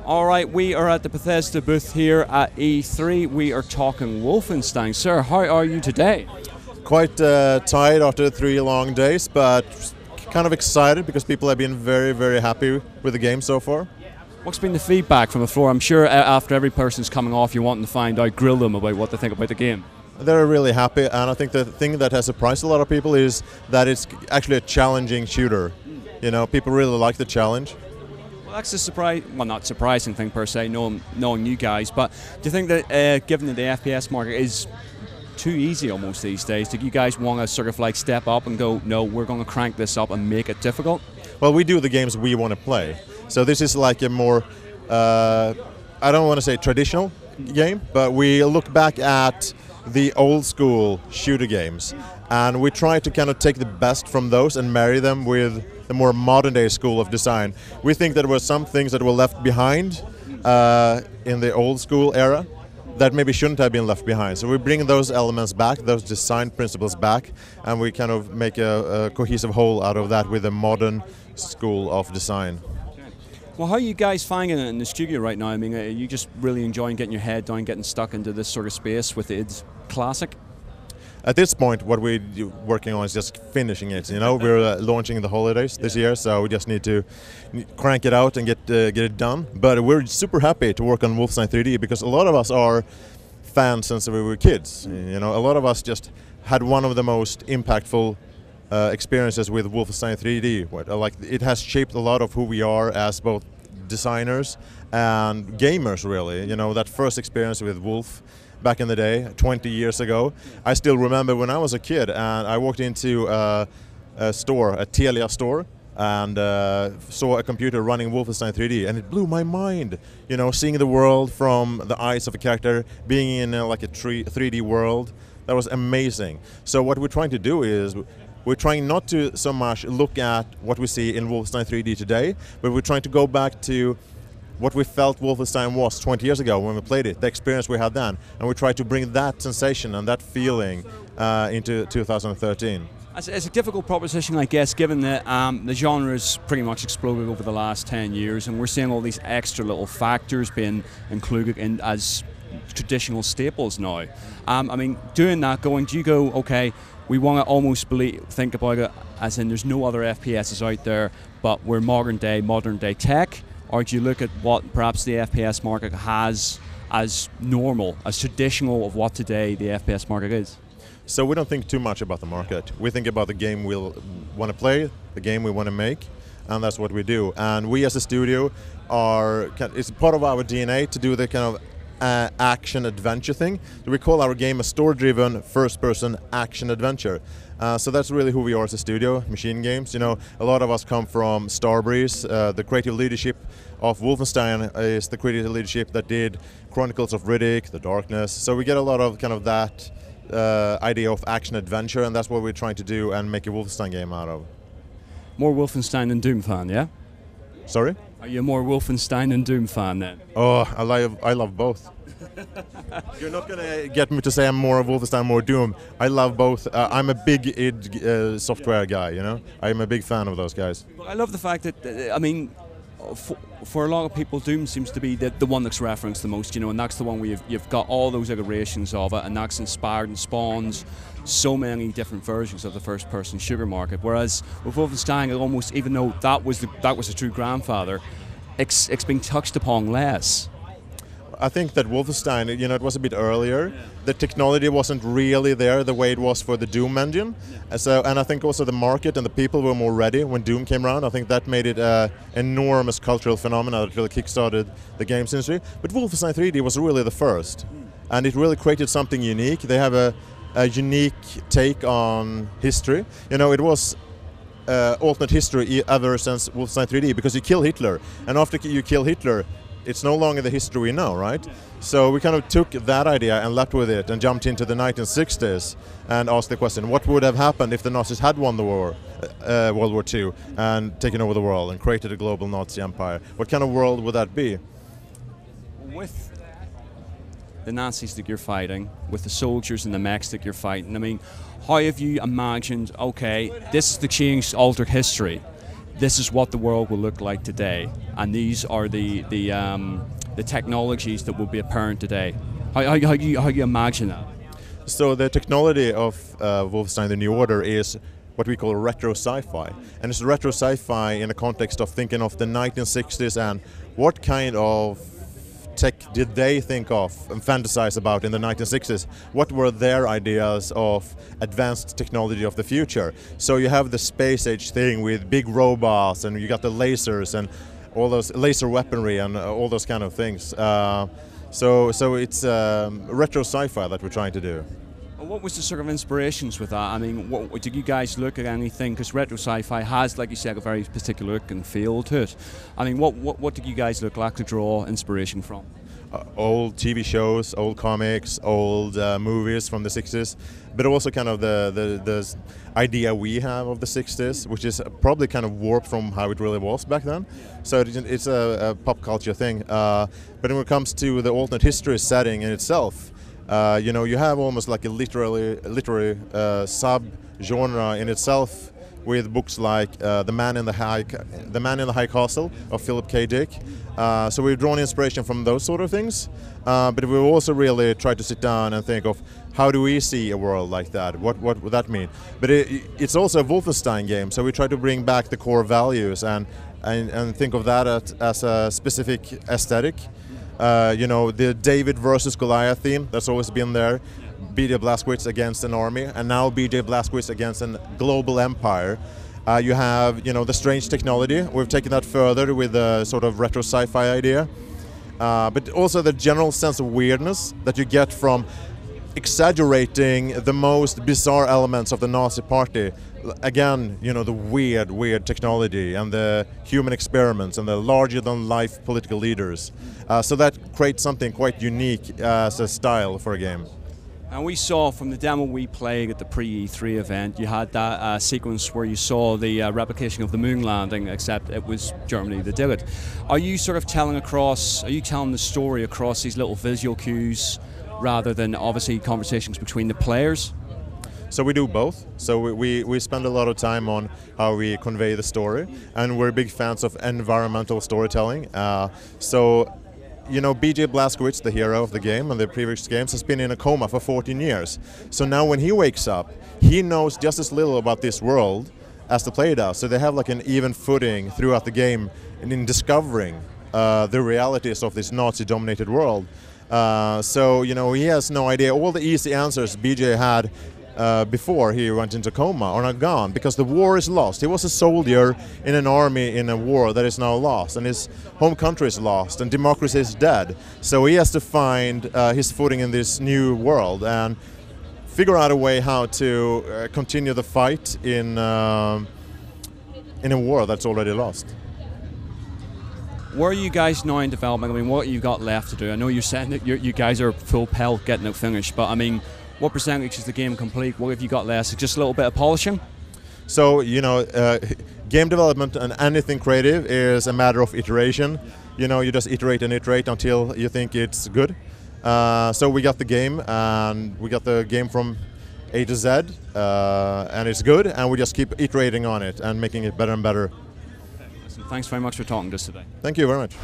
All right, we are at the Bethesda booth here at E3. We are talking Wolfenstein. Sir, how are you today? Quite tired after 3 long days, but kind of excited because people have been very, very happy with the game so far. What's been the feedback from the floor? I'm sure after every person's coming off, you're wanting to find out, grill them about what they think about the game. They're really happy, and I think the thing that has surprised a lot of people is that it's actually a challenging shooter. You know, people really like the challenge. Well, that's a surprise, well, not surprising thing per se, knowing you guys, but do you think that given that the FPS market is too easy almost these days, do you guys want to sort of like step up and go, no, we're going to crank this up and make it difficult? Well, we do the games we want to play. So this is like a more, I don't want to say traditional game, but we look back at the old school shooter games, and we try to kind of take the best from those and marry them with the more modern day school of design. We think there were some things that were left behind in the old school era that maybe shouldn't have been left behind. So we bring those elements back, those design principles back, and we kind of make a cohesive whole out of that with a modern school of design. Well, how are you guys finding it in the studio right now? I mean, are you just really enjoying getting your head down, getting stuck into this sort of space with id Classic? At this point, what we're working on is just finishing it. You know, we're launching the holidays this year, so we just need to crank it out and get it done. But we're super happy to work on Wolfenstein 3D because a lot of us are fans since we were kids. You know, a lot of us just had one of the most impactful experiences with Wolfenstein 3D. Like, it has shaped a lot of who we are as both designers and gamers, really. You know, that first experience with Wolf back in the day, 20 years ago. I still remember when I was a kid and I walked into a store, a Telia store, and saw a computer running Wolfenstein 3D, and it blew my mind. You know, seeing the world from the eyes of a character, being in like a 3D world, that was amazing. So what we're trying to do is we're trying not to so much look at what we see in Wolfenstein 3D today, but we're trying to go back to what we felt Wolfenstein was 20 years ago when we played it, the experience we had then, and we try to bring that sensation and that feeling into 2013. It's a difficult proposition, I guess, given that the genre has pretty much exploded over the last 10 years, and we're seeing all these extra little factors being included in as traditional staples now. I mean, doing that, do you go, okay, we want to almost think about it as in there's no other FPSs out there, but we're modern day tech, or do you look at what perhaps the FPS market has as normal, as traditional of what today the FPS market is? So we don't think too much about the market. We think about the game we'll want to play, the game we want to make, and that's what we do. And we as a studio it's part of our DNA to do the kind of action-adventure thing. We call our game a story-driven, first-person action-adventure. So that's really who we are as a studio, Machine Games. You know, a lot of us come from Starbreeze. The creative leadership of Wolfenstein is the creative leadership that did Chronicles of Riddick, The Darkness. So we get a lot of kind of that idea of action-adventure, and that's what we're trying to do and make a Wolfenstein game out of. More Wolfenstein than Doom fan, yeah? Sorry? Are you more Wolfenstein than Doom fan then? Oh, I love both. You're not going to get me to say I'm more Wolfenstein, more Doom. I love both. I'm a big id Software guy, you know? I'm a big fan of those guys. Well, I love the fact that, I mean, for a lot of people, Doom seems to be the one that's referenced the most, you know, and that's the one where you've got all those iterations of it, and that's inspired and spawns so many different versions of the first-person shooter market. Whereas with Wolfenstein, it almost, even though that was the true grandfather, it's been touched upon less. I think that Wolfenstein, you know, it was a bit earlier. Yeah. The technology wasn't really there the way it was for the Doom engine. Yeah. And I think also the market and the people were more ready when Doom came around. I think that made it an enormous cultural phenomenon that really kickstarted the games industry. But Wolfenstein 3D was really the first. And it really created something unique. They have a unique take on history. You know, it was alternate history ever since Wolfenstein 3D, because you kill Hitler. And after you kill Hitler, it's no longer the history we know, right? So we kind of took that idea and leapt with it and jumped into the 1960s and asked the question, what would have happened if the Nazis had won the war, World War II, and taken over the world and created a global Nazi empire? What kind of world would that be? the Nazis that you're fighting, with the soldiers and the mechs that you're fighting. I mean, how have you imagined, okay, this is the change, altered history. This is what the world will look like today, and these are the technologies that will be apparent today. How do you imagine that? So the technology of Wolfenstein: The New Order is what we call retro sci-fi, and it's retro sci-fi in the context of thinking of the 1960s and what kind of tech did they think of and fantasize about in the 1960s? What were their ideas of advanced technology of the future? So you have the space age thing with big robots, and you got the lasers and all those laser weaponry and all those kind of things. So it's retro sci-fi that we're trying to do. What was the sort of inspirations with that? I mean, what, did you guys look at anything? Because retro sci-fi has, like you said, a very particular look and feel to it. I mean, what did you guys look like to draw inspiration from? Old TV shows, old comics, old movies from the 60s, but also kind of the idea we have of the 60s, which is probably kind of warped from how it really was back then. So it's a pop culture thing. But when it comes to the alternate history setting in itself, you know, you have almost like a literary sub-genre in itself, with books like The Man in the High Castle of Philip K. Dick. So we've drawn inspiration from those sort of things, but we've also really tried to sit down and think of how do we see a world like that? What would that mean? But it's also a Wolfenstein game, so we try to bring back the core values and think of that as a specific aesthetic. You know, the David versus Goliath theme, that's always been there. B.J. Blazkowicz against an army, and now B.J. Blazkowicz against a global empire. You have, you know, the strange technology. We've taken that further with a sort of retro sci-fi idea. But also the general sense of weirdness that you get from exaggerating the most bizarre elements of the Nazi party. Again, you know, the weird technology and the human experiments and the larger-than-life political leaders. So that creates something quite unique as a style for a game. And we saw from the demo we played at the pre-E3 event, you had that sequence where you saw the replication of the moon landing, except it was Germany that did it. Are you sort of telling the story across these little visual cues rather than obviously conversations between the players? So we do both. So we spend a lot of time on how we convey the story, and we're big fans of environmental storytelling. So, you know, B.J. Blazkowicz, the hero of the game and the previous games, has been in a coma for 14 years. So now when he wakes up, he knows just as little about this world as the player does. So they have like an even footing throughout the game in discovering the realities of this Nazi-dominated world. So, you know, he has no idea. All the easy answers B.J. had before he went into coma are not gone, because the war is lost. He was a soldier in an army in a war that is now lost, and his home country is lost, and democracy is dead. So he has to find his footing in this new world and figure out a way how to continue the fight in a war that's already lost. Where are you guys now in development? I mean, what have you got left to do? I know you're saying that you guys are full pelt getting it finished, but I mean, what percentage is the game complete? What have you got left? Just a little bit of polishing? So, you know, game development and anything creative is a matter of iteration. You know, you just iterate and iterate until you think it's good. So we got the game, and we got the game from A to Z, and it's good, and we just keep iterating on it and making it better and better. Listen, thanks very much for talking to us today. Thank you very much.